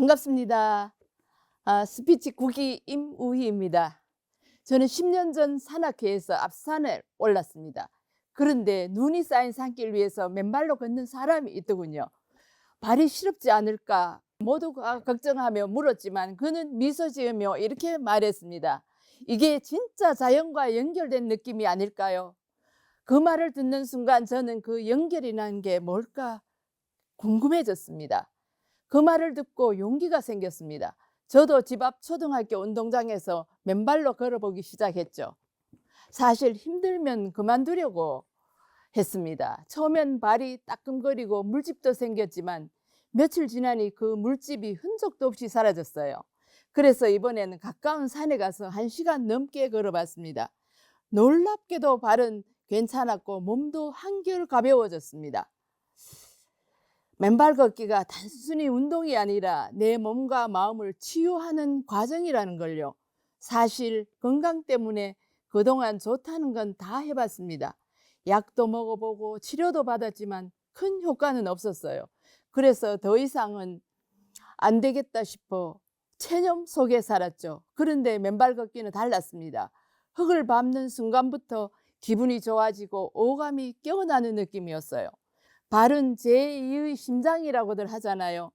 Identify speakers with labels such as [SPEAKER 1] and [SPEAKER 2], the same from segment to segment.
[SPEAKER 1] 반갑습니다. 스피치 국기 임우희입니다. 저는 10년 전 산악회에서 앞산에 올랐습니다. 그런데 눈이 쌓인 산길 위에서 맨발로 걷는 사람이 있더군요. 발이 시렵지 않을까 모두가 걱정하며 물었지만 그는 미소 지으며 이렇게 말했습니다. 이게 진짜 자연과 연결된 느낌이 아닐까요? 그 말을 듣는 순간 저는 그 연결이라는 게 뭘까 궁금해졌습니다. 그 말을 듣고 용기가 생겼습니다. 저도 집 앞 초등학교 운동장에서 맨발로 걸어보기 시작했죠. 사실 힘들면 그만두려고 했습니다. 처음엔 발이 따끔거리고 물집도 생겼지만 며칠 지나니 그 물집이 흔적도 없이 사라졌어요. 그래서 이번에는 가까운 산에 가서 1시간 넘게 걸어봤습니다. 놀랍게도 발은 괜찮았고 몸도 한결 가벼워졌습니다. 맨발 걷기가 단순히 운동이 아니라 내 몸과 마음을 치유하는 과정이라는 걸요. 사실 건강 때문에 그동안 좋다는 건 다 해봤습니다. 약도 먹어보고 치료도 받았지만 큰 효과는 없었어요. 그래서 더 이상은 안 되겠다 싶어 체념 속에 살았죠. 그런데 맨발 걷기는 달랐습니다. 흙을 밟는 순간부터 기분이 좋아지고 오감이 깨어나는 느낌이었어요. 발은 제2의 심장이라고들 하잖아요.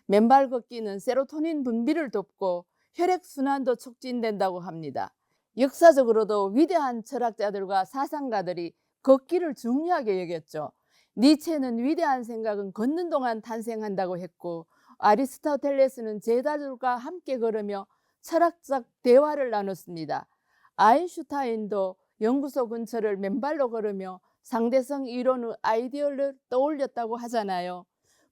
[SPEAKER 1] 맨발 걷기는 세로토닌 분비를 돕고 혈액순환도 촉진된다고 합니다. 역사적으로도 위대한 철학자들과 사상가들이 걷기를 중요하게 여겼죠. 니체는 위대한 생각은 걷는 동안 탄생한다고 했고, 아리스토텔레스는 제자들과 함께 걸으며 철학적 대화를 나눴습니다. 아인슈타인도 연구소 근처를 맨발로 걸으며 상대성 이론의 아이디어를 떠올렸다고 하잖아요.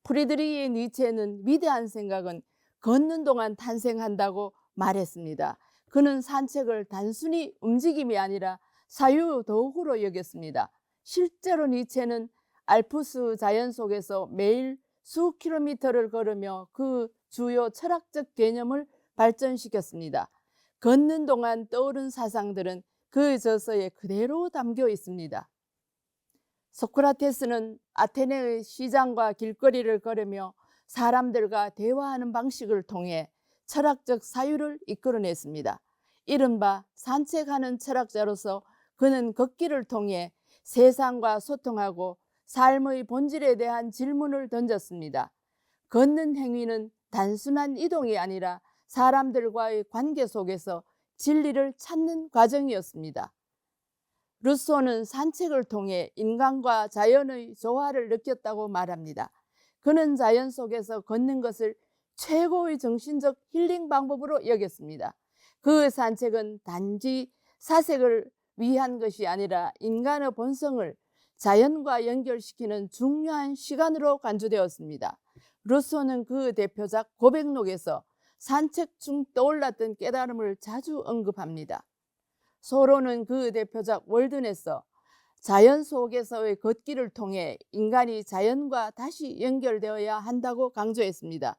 [SPEAKER 1] 프리드리히 니체는 위대한 생각은 걷는 동안 탄생한다고 말했습니다. 그는 산책을 단순히 움직임이 아니라 사유 도구로 여겼습니다. 실제로 니체는 알프스 자연 속에서 매일 수 킬로미터를 걸으며 그 주요 철학적 개념을 발전시켰습니다. 걷는 동안 떠오른 사상들은 그 저서에 그대로 담겨 있습니다. 소크라테스는 아테네의 시장과 길거리를 걸으며 사람들과 대화하는 방식을 통해 철학적 사유를 이끌어냈습니다. 이른바 산책하는 철학자로서 그는 걷기를 통해 세상과 소통하고 삶의 본질에 대한 질문을 던졌습니다. 걷는 행위는 단순한 이동이 아니라 사람들과의 관계 속에서 진리를 찾는 과정이었습니다. 루소는 산책을 통해 인간과 자연의 조화를 느꼈다고 말합니다. 그는 자연 속에서 걷는 것을 최고의 정신적 힐링 방법으로 여겼습니다. 그 산책은 단지 사색을 위한 것이 아니라 인간의 본성을 자연과 연결시키는 중요한 시간으로 간주되었습니다. 루소는 그 대표작 고백록에서 산책 중 떠올랐던 깨달음을 자주 언급합니다. 소로는 그 대표작 월든에서 자연 속에서의 걷기를 통해 인간이 자연과 다시 연결되어야 한다고 강조했습니다.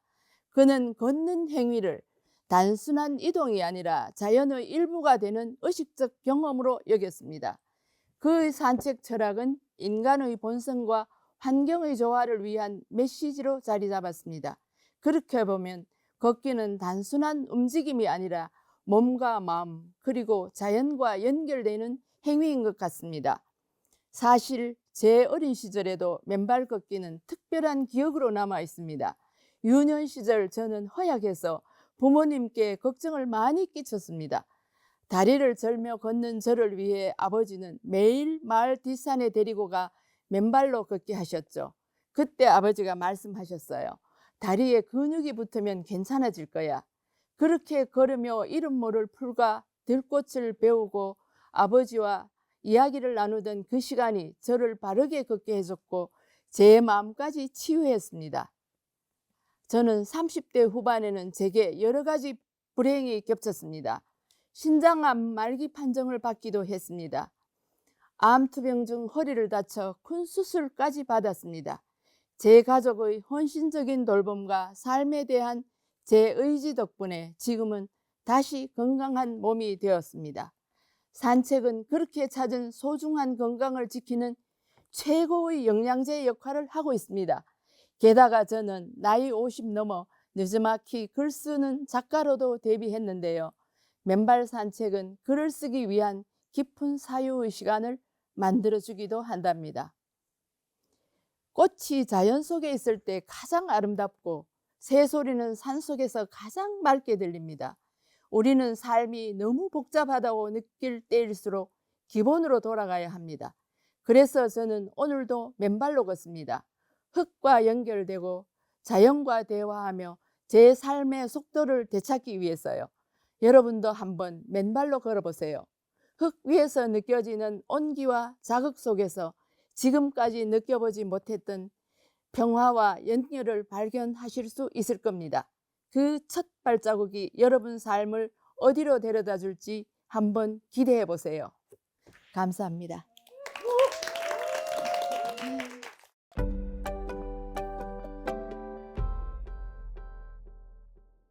[SPEAKER 1] 그는 걷는 행위를 단순한 이동이 아니라 자연의 일부가 되는 의식적 경험으로 여겼습니다. 그 산책 철학은 인간의 본성과 환경의 조화를 위한 메시지로 자리 잡았습니다. 그렇게 보면 걷기는 단순한 움직임이 아니라 몸과 마음 그리고 자연과 연결되는 행위인 것 같습니다. 사실 제 어린 시절에도 맨발 걷기는 특별한 기억으로 남아 있습니다. 유년 시절 저는 허약해서 부모님께 걱정을 많이 끼쳤습니다. 다리를 절며 걷는 저를 위해 아버지는 매일 마을 뒷산에 데리고 가 맨발로 걷게 하셨죠. 그때 아버지가 말씀하셨어요. 다리에 근육이 붙으면 괜찮아질 거야. 그렇게 걸으며 이름 모를 풀과 들꽃을 배우고 아버지와 이야기를 나누던 그 시간이 저를 바르게 걷게 해줬고 제 마음까지 치유했습니다. 저는 30대 후반에는 제게 여러 가지 불행이 겹쳤습니다. 신장암 말기 판정을 받기도 했습니다. 암 투병 중 허리를 다쳐 큰 수술까지 받았습니다. 제 가족의 헌신적인 돌봄과 삶에 대한 제 의지 덕분에 지금은 다시 건강한 몸이 되었습니다. 산책은 그렇게 찾은 소중한 건강을 지키는 최고의 영양제 역할을 하고 있습니다. 게다가 저는 나이 50 넘어 느즈마키 글 쓰는 작가로도 데뷔했는데요. 맨발 산책은 글을 쓰기 위한 깊은 사유의 시간을 만들어주기도 한답니다. 꽃이 자연 속에 있을 때 가장 아름답고 새소리는 산속에서 가장 맑게 들립니다. 우리는 삶이 너무 복잡하다고 느낄 때일수록 기본으로 돌아가야 합니다. 그래서 저는 오늘도 맨발로 걷습니다. 흙과 연결되고 자연과 대화하며 제 삶의 속도를 되찾기 위해서요. 여러분도 한번 맨발로 걸어보세요. 흙 위에서 느껴지는 온기와 자극 속에서 지금까지 느껴보지 못했던 평화와 연결을 발견하실 수 있을 겁니다. 그 첫 발자국이 여러분 삶을 어디로 데려다 줄지 한번 기대해 보세요. 감사합니다.